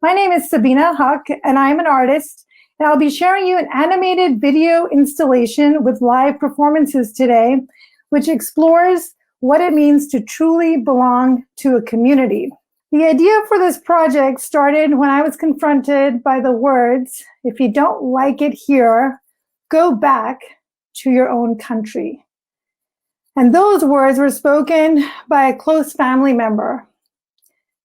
My name is Sabina Haque, and I'm an artist, and I'll be sharing you an animated video installation with live performances today, which explores what it means to truly belong to a community. The idea for this project started when I was confronted by the words, "If you don't like it here, go back to your own country." And those words were spoken by a close family member.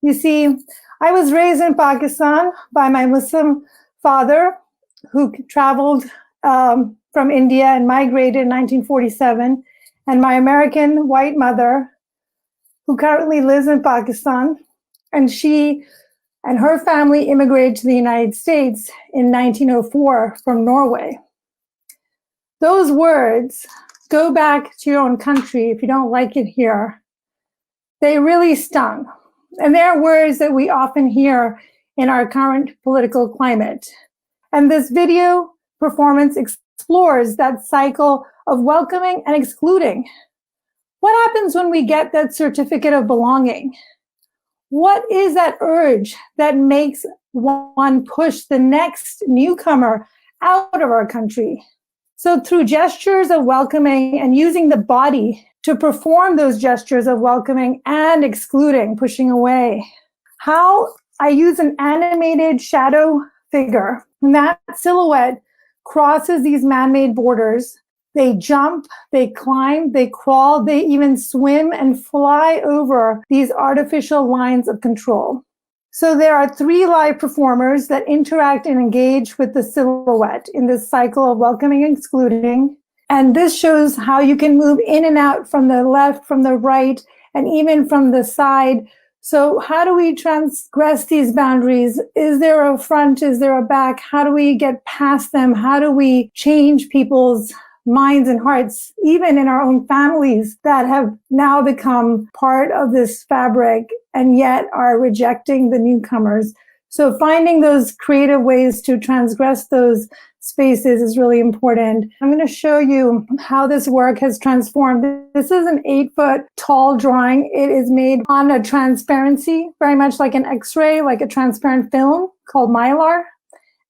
You see, I was raised in Pakistan by my Muslim father, who traveled from India and migrated in 1947, and my American white mother, who currently lives in Pakistan, and she and her family immigrated to the United States in 1904 from Norway. Those words, "Go back to your own country if you don't like it here," they really stung. And they're words that we often hear in our current political climate. And this video performance explores that cycle of welcoming and excluding. What happens when we get that certificate of belonging? What is that urge that makes one push the next newcomer out of our country? So through gestures of welcoming and using the body to perform those gestures of welcoming and excluding, pushing away, how I use an animated shadow figure, and that silhouette crosses these man-made borders. They jump, they climb, they crawl, they even swim and fly over these artificial lines of control. So there are 3 live performers that interact and engage with the silhouette in this cycle of welcoming and excluding. And this shows how you can move in and out from the left, from the right, and even from the side. So how do we transgress these boundaries? Is there a front? Is there a back? How do we get past them? How do we change people's minds and hearts, even in our own families that have now become part of this fabric and yet are rejecting the newcomers? So finding those creative ways to transgress those spaces is really important. I'm going to show you how this work has transformed. This is an 8-foot tall drawing. It is made on a transparency, very much like an X-ray, like a transparent film called Mylar.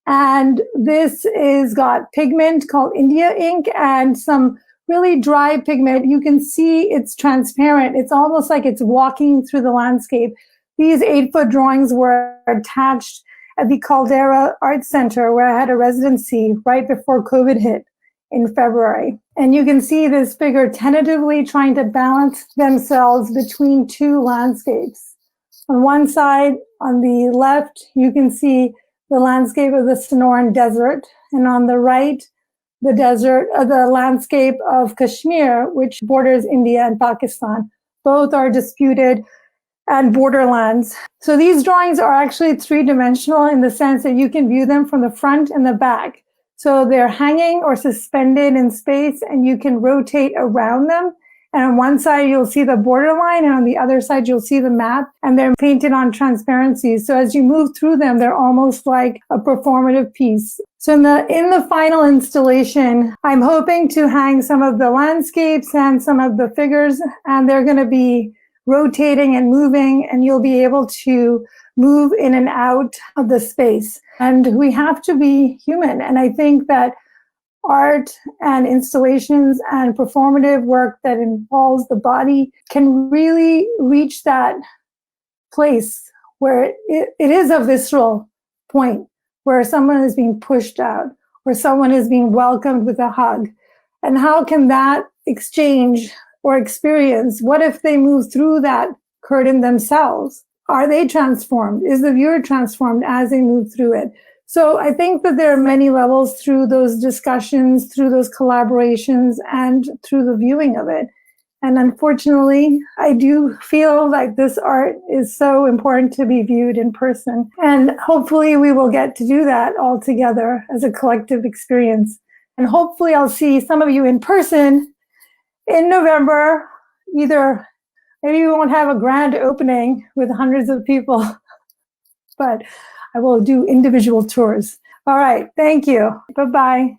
And this is got pigment called India ink and some really dry pigment. You can see it's transparent. It's almost like it's walking through the landscape. These 8-foot drawings were attached at the Caldera Art Center, where I had a residency right before COVID hit in February. And you can see this figure tentatively trying to balance themselves between 2 landscapes. On one side, on the left, you can see the landscape of the Sonoran Desert, and on the right, the landscape of Kashmir, which borders India and Pakistan. Both are disputed and borderlands. So these drawings are actually 3-dimensional in the sense that you can view them from the front and the back. So they're hanging or suspended in space, and you can rotate around them. And on one side, you'll see the borderline, and on the other side, you'll see the map, and they're painted on transparency. So as you move through them, they're almost like a performative piece. So in the final installation, I'm hoping to hang some of the landscapes and some of the figures, and they're going to be rotating and moving, and you'll be able to move in and out of the space. And we have to be human. And I think that art and installations and performative work that involves the body can really reach that place where it is a visceral point, where someone is being pushed out, where someone is being welcomed with a hug. And how can that exchange or experience, what if they move through that curtain themselves? Are they transformed? Is the viewer transformed as they move through it? So I think that there are many levels through those discussions, through those collaborations, and through the viewing of it. And unfortunately, I do feel like this art is so important to be viewed in person. And hopefully we will get to do that all together as a collective experience. And hopefully I'll see some of you in person in November. Either maybe we won't have a grand opening with hundreds of people, but I will do individual tours. All right, thank you. Bye-bye.